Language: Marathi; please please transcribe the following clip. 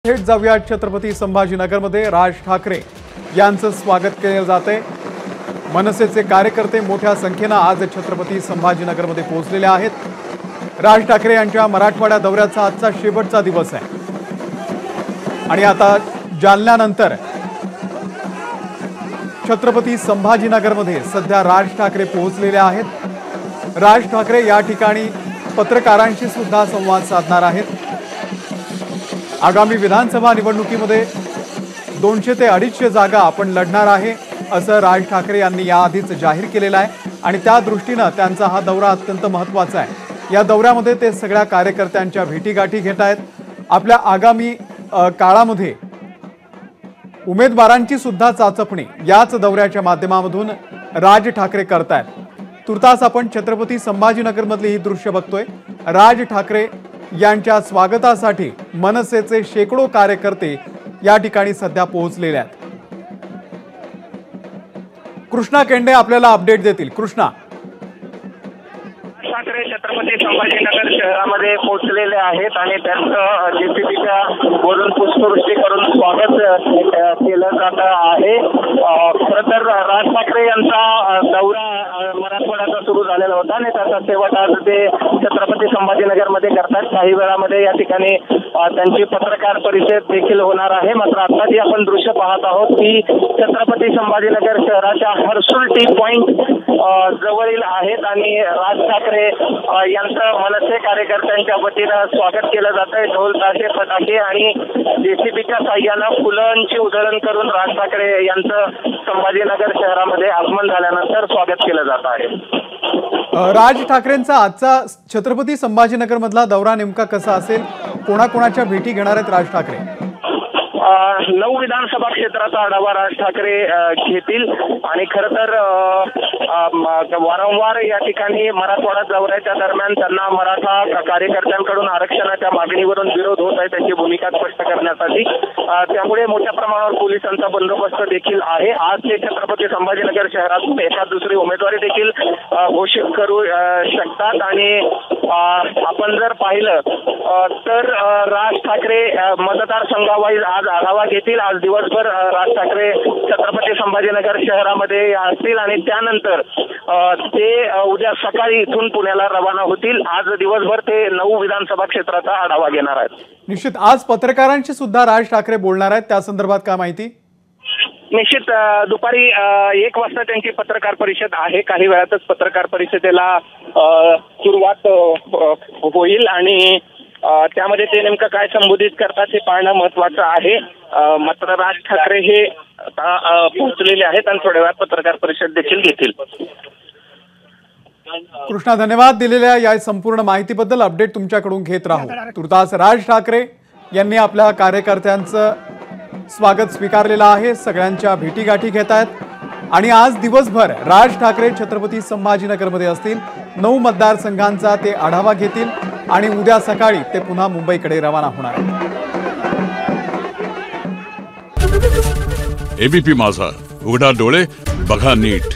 थेट जाऊया छत्रपती संभाजीनगरमध्ये राज ठाकरे यांचं स्वागत केले जाते। मनसेचे कार्यकर्ते मोठ्या संख्येने आज छत्रपती संभाजीनगरमध्ये पोहोचलेले आहेत। राज ठाकरे यांच्या मराठवाडा दौऱ्याचा आजचा शेवटचा दिवस आहे आणि आता जालन्यानंतर छत्रपती संभाजीनगरमध्ये सध्या राज ठाकरे पोहोचलेले आहेत। राज ठाकरे या ठिकाणी पत्रकारांशी सुद्धा संवाद साधणार आहेत। आगामी विधानसभा निवडणुकीमध्ये 200 ते 250 जागा आपण लढणार आहे असं राज ठाकरे यांनी याआधीच जाहीर केलेलं आहे आणि त्या दृष्टीने त्यांचा हा दौरा अत्यंत महत्त्वाचा आहे। या दौऱ्यामध्ये ते सगळ्या कार्यकर्त्यांच्या भेटीगाठी घेत आहेत। आपल्या आगामी काळामध्ये उमेदवारांची सुद्धा चाचपणी याच दौऱ्याच्या माध्यमातून राज ठाकरे करतायत। तुर्तास आपण छत्रपती संभाजीनगरमधली ही दृश्य बघतोय। राज ठाकरे यांच्या स्वागतासाठी मनसेचे शेकडो कार्यकर्ते या ठिकाणी सध्या पोहोचलेले आहेत। कृष्णा केंडे आपल्याला अपडेट देतील। कृष्णा, ठाकरे छत्रपती संभाजीनगर शहरामध्ये पोहोचलेले आहेत आणि त्यांचं जेसीबीच्या वरून पुष्पवृष्टी करून स्वागत केलं जात आहे। खरं तर राज ठाकरे यांचा दौरा मराठवाड्याचा सुरू झालेला होता आणि त्याचा शेवट आज ते छत्रपती संभाजीनगरमध्ये करतात। काही वेळामध्ये या ठिकाणी त्यांची पत्रकार परिषद देखील होणार आहे। मात्र आता जी आपण दृश्य पाहत आहोत ती छत्रपती संभाजीनगर शहराच्या हर्सुल टी पॉइंट जवळील आहेत आणि राज ठाकरे यांचं मनसे कार्यकर्त्यांच्या वतीनं स्वागत केलं जात आहे। ढोल ताशे फटाके आणि जेसीबीच्या साह्यानं फुलांची उधळण करून राज ठाकरे यांचं संभाजीनगर शहरामध्ये आगमन झाल्यानंतर स्वागत केलं जात आहे। राज ठाकरेंचा आजचा छत्रपती संभाजीनगर मधला दौरा नेमका कसा असेल? कोणाकोणाच्या भेटी घेणार आहेत राज ठाकरे? 9 विधानसभा क्षेत्राचा आढावा राज ठाकरे घेतील आणि खरं तर वारंवार या ठिकाणी मराठवाडा दौऱ्याच्या दरम्यान त्यांना मराठा कार्यकर्त्यांकडून आरक्षणाच्या मागणीवरून विरोध होत आहे, त्यांची भूमिका स्पष्ट करण्यासाठी। त्यामुळे मोठ्या प्रमाणावर पोलिसांचा बंदोबस्त देखील आहे। आज ते छत्रपती संभाजीनगर शहरातून एखाद दुसरी उमेदवारी देखील घोषित करू शकतात आणि आपण जर पाहिलं तर राज ठाकरे मतदारसंघावाईज आज आढावा घेतील। आज दिवसभर राज ठाकरे छत्रपती संभाजीनगर शहरामध्ये असतील आणि त्यानंतर ते उद्या सकाळी इथून पुण्याला रवाना होतील। आज दिवसभर ते 9 विधानसभा क्षेत्राचा आढावा घेणार आहेत। निश्चित आज पत्रकारांशी सुद्धा राज ठाकरे बोलणार आहेत, त्या संदर्भात काय माहिती? निश्चित दुपारी 1 वाजता त्यांची पत्रकार परिषद आहे। काही वेळातच पत्रकार परिषदेला सुरुवात होईल आणि त्यामध्ये ते नेमकं काय संबोधित करतात हे पाहणं महत्त्वाचं आहे। मात्र राज ठाकरे हे पोहोचलेले आहेत आणि थोड्या वेळात पत्रकार परिषद देखील घेतील। कृष्णा, धन्यवाद दिलेल्या या संपूर्ण माहितीबद्दल। अपडेट तुमच्याकडून घेत राहू। तुर्तास राज ठाकरे यांनी आपल्या कार्यकर्त्यांचं स्वागत स्वीकारलेलं आहे, सगळ्यांच्या भेटीगाठी घेत आहेत आणि आज दिवसभर राज ठाकरे छत्रपती संभाजीनगरमध्ये असतील। 9 मतदारसंघांचा ते आढावा घेतील आणि उद्या सकाळी ते पुन्हा मुंबईकडे रवाना होणार आहेत। एबीपी माझा, उघडा डोळे बघा नीट।